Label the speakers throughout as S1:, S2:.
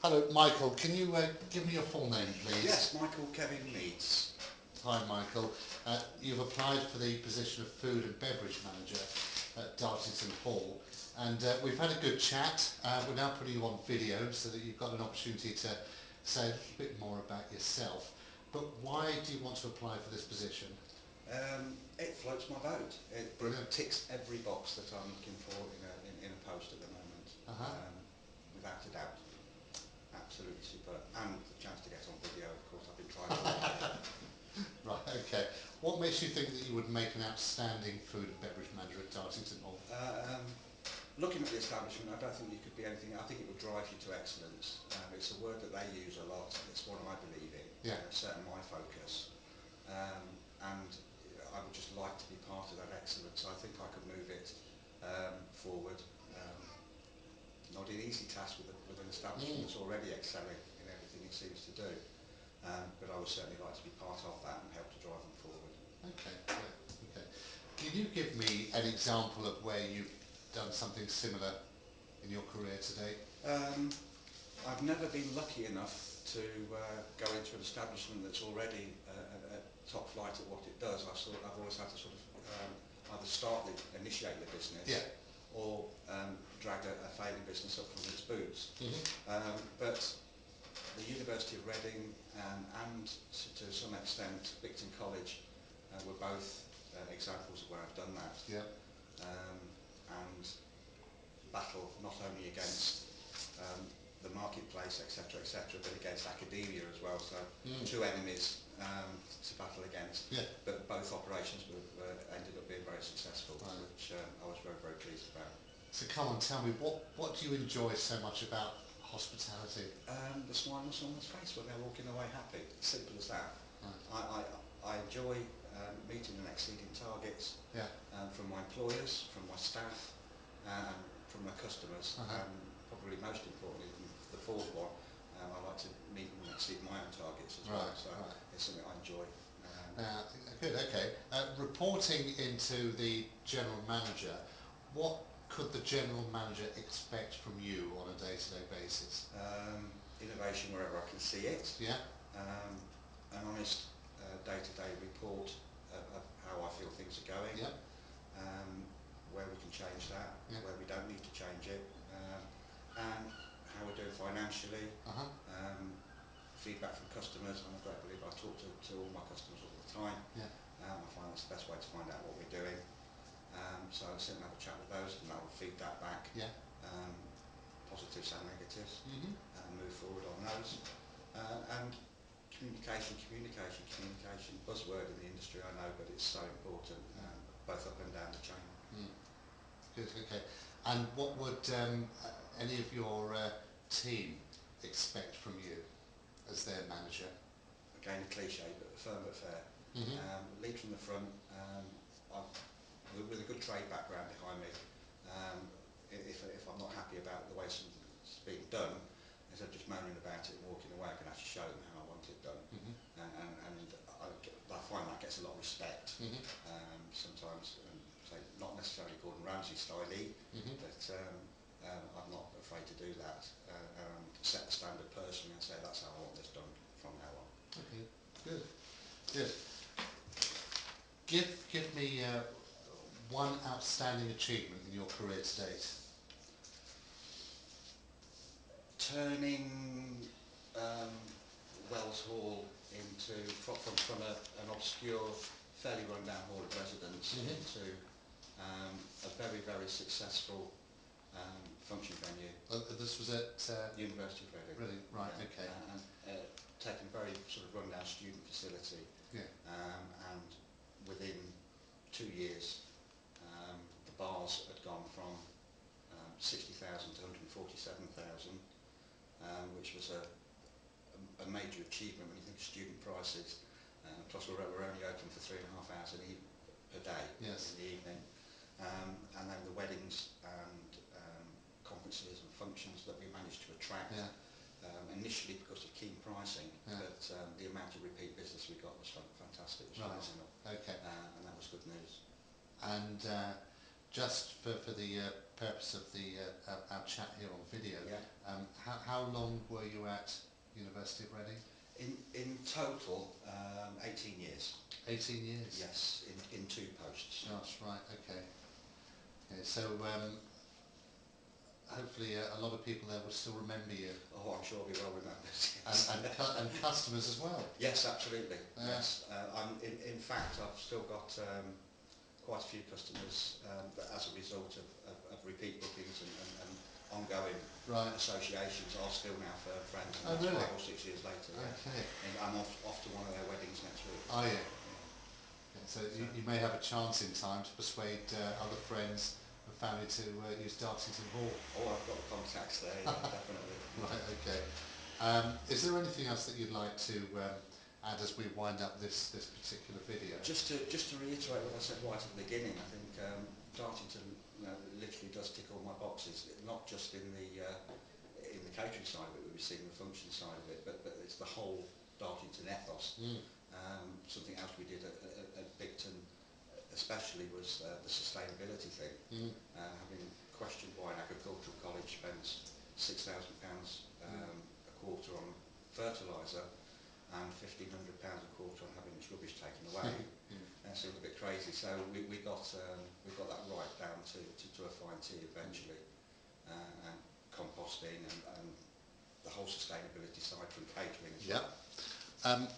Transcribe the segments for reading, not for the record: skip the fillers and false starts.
S1: Hello, Michael. Can you give me your full name, please?
S2: Yes, Michael Kevin Meads.
S1: Hi, Michael. You've applied for the position of Food and Beverage Manager at Dartington Hall, and we've had a good chat. We're now putting you on video so that you've got an opportunity to say a little bit more about yourself. But why do you want to apply for this position?
S2: It floats my boat. It
S1: Brilliant.
S2: ticks every box that I'm looking for in a post at the moment,
S1: Uh-huh.
S2: without a doubt. Absolutely superb. And the chance to get on video, of course, I've been trying to.
S1: Right, okay. What makes you think that you would make an outstanding food and beverage manager at Dartington Hall?
S2: Looking at the establishment, I don't think you could be anything. I think it would drive you to excellence. It's a word that they use a lot. It's one I believe in.
S1: Yeah.
S2: Certainly my focus. And I would just like to be part of that excellence. I think I could move it forward. Not an easy task with an establishment that's already excelling in everything it seems to do. But I would certainly like to be part of that and help to drive them forward.
S1: Okay, yeah, okay. Can you give me an example of where you've done something similar in your career to date?
S2: I've never been lucky enough to go into an establishment that's already a top flight at what it does. I've always had to sort of either initiate the business,
S1: Yeah.
S2: or drag a failing business up from its boots.
S1: Mm-hmm.
S2: But the University of Reading and to some extent Bicton College were both examples of where I've done that.
S1: Yeah.
S2: And battle not only against the marketplace, etc., but against academia as well. So two enemies to battle against.
S1: Yeah.
S2: But both operations ended up being very successful,
S1: Right.
S2: which I was very, very pleased about.
S1: So come on, tell me, what do you enjoy so much about hospitality?
S2: The smile on someone's face when they're walking away happy. Simple as that.
S1: Right.
S2: I enjoy meeting and exceeding targets
S1: Yeah.
S2: from my employers, from my staff, and from my customers.
S1: Uh-huh.
S2: And probably most importantly, the fourth one, I like to meet and exceed my own targets as well.
S1: Right,
S2: So
S1: right.
S2: it's something I enjoy.
S1: Good, okay. Reporting into the general manager, what could the general manager expect from you on a day-to-day basis?
S2: Innovation wherever I can see it.
S1: Yeah.
S2: An honest day-to-day report of how I feel things are going.
S1: Yeah.
S2: Where we can change that,
S1: Yeah.
S2: where we don't need to change it, and how we're doing financially.
S1: Uh-huh.
S2: Feedback from customers. I'm a great believer. I talk to all my customers all the time.
S1: Yeah.
S2: I find that's the best way to find out what we're doing. So I'll sit and have a chat with those, and I'll feed that back,
S1: Yeah.
S2: positives and negatives,
S1: Mm-hmm.
S2: and move forward on those. And communication, buzzword in the industry, I know, but it's so important, both up and down the chain.
S1: Good, okay. And what would any of your team expect from you as their manager?
S2: Again, a cliche, but firm but fair.
S1: Mm-hmm.
S2: Lead from the front. With a good trade background behind me, if I'm not happy about the way something's being done, instead of just moaning about it and walking away, I can actually show them how I want it done.
S1: Mm-hmm.
S2: And I find that gets a lot of respect.
S1: Mm-hmm.
S2: Sometimes, say, not necessarily Gordon Ramsay style,
S1: Mm-hmm.
S2: but I'm not afraid to do that. Set the standard personally and say that's how I want this done from now on.
S1: Okay, good, good. Give me one outstanding achievement in your career to date.
S2: Turning Wells Hall from an obscure, fairly run-down hall of residence into a very, very successful function venue.
S1: This was at
S2: University of Reading.
S1: Reading, right?
S2: Yeah.
S1: Okay.
S2: And taking a very sort of run-down student facility,
S1: Yeah.
S2: and within 2 years, the bars had gone from 60,000 to 147,000, which was a major achievement when you think of student prices. Plus we're only open for 3.5 hours per day.
S1: Yes.
S2: In the evening. And then the weddings and conferences and functions that we managed to attract.
S1: Yeah.
S2: Initially because of keen pricing,
S1: Yeah.
S2: but the amount of repeat business we got was fantastic. It was
S1: Right.
S2: phenomenal.
S1: Okay.
S2: And that was good news.
S1: And just for the purpose of our chat here on video,
S2: Yeah.
S1: how long were you at University of Reading?
S2: In total, 18 years.
S1: 18 years?
S2: Yes, in two posts.
S1: Gosh, right, okay. Okay, so hopefully a lot of people there will still remember you.
S2: Oh, I'm sure we well remembered.
S1: And, and customers as well.
S2: Yes, absolutely. Yes, in fact, I've still got quite a few customers that, as a result of repeat bookings and ongoing associations, are still now firm friends. And that's
S1: really?
S2: 5 or 6 years later. Yeah.
S1: Okay.
S2: And I'm off to one of their weddings next week.
S1: Are you? Okay, so you may have a chance in time to persuade other friends and family to use Dartington Hall.
S2: Oh, I've got the contacts there, yeah, definitely.
S1: Right, okay. Is there anything else that you'd like to add as we wind up this particular video?
S2: Just to reiterate what I said right at the beginning, I think Dartington literally does tick all my boxes, not just in the catering side of it, we've seen the function side of it, but it's the whole Dartington ethos. Something else we did at Bicton especially was the sustainability thing. Having questioned why an agricultural college spends £6,000 a quarter on fertiliser and £1,500 a quarter on having its rubbish taken away, that seemed a bit crazy. So we got that right down to a fine tee eventually, and composting and the whole sustainability side from catering as well.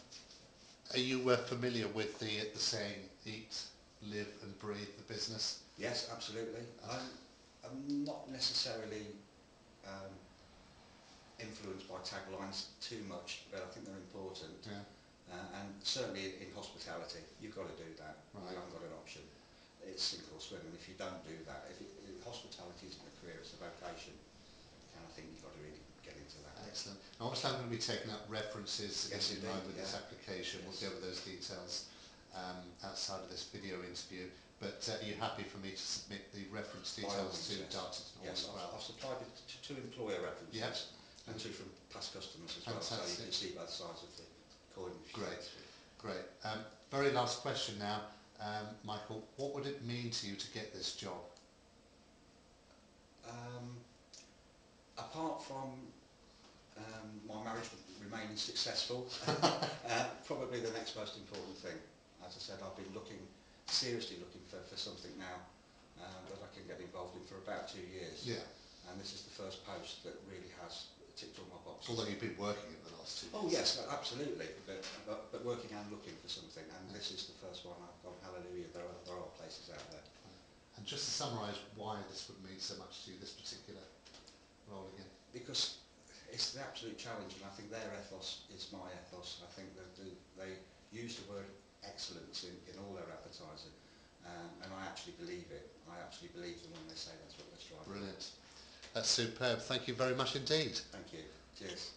S1: Are you familiar with the saying, eat, live and breathe the business?
S2: Yes, absolutely. I'm not necessarily influenced by taglines too much, but I think they're important.
S1: Yeah.
S2: And certainly in hospitality, you've got to do that.
S1: Right.
S2: You haven't got an option. It's sink or swim, and if you don't do that, if hospitality isn't a career, it's a vocation, and I think you've got to really get into that.
S1: Excellent. Now, obviously I'm going to be taking up references
S2: Yes,
S1: in line with
S2: yeah.
S1: this application.
S2: Yes.
S1: We'll go over those details outside of this video interview. But are you happy for me to submit the reference details to Dartington Hall as well?
S2: I've supplied it to 2 employer references.
S1: Yep.
S2: And 2 from past customers as well, so you can see both sides of the coin.
S1: Great, great. Very last question now, Michael. What would it mean to you to get this job?
S2: Apart from my marriage remaining successful, probably the next most important thing. As I said, I've been seriously looking for something now that I can get involved in for about 2 years.
S1: Yeah.
S2: And this is the first post that really has ticked all my boxes.
S1: Although you've been working in the last 2 years.
S2: Oh yes, absolutely. But working and looking for something, and this is the first one I've gone, hallelujah, there are places out there.
S1: And just to summarise why this would mean so much to you, this particular role again?
S2: Because it's the absolute challenge, and I think their ethos is my ethos. I think that they use the word excellence in all their advertising, and I actually believe it. I actually believe them when they say that's what they're striving for.
S1: Brilliant. That's superb. Thank you very much indeed.
S2: Thank you. Cheers.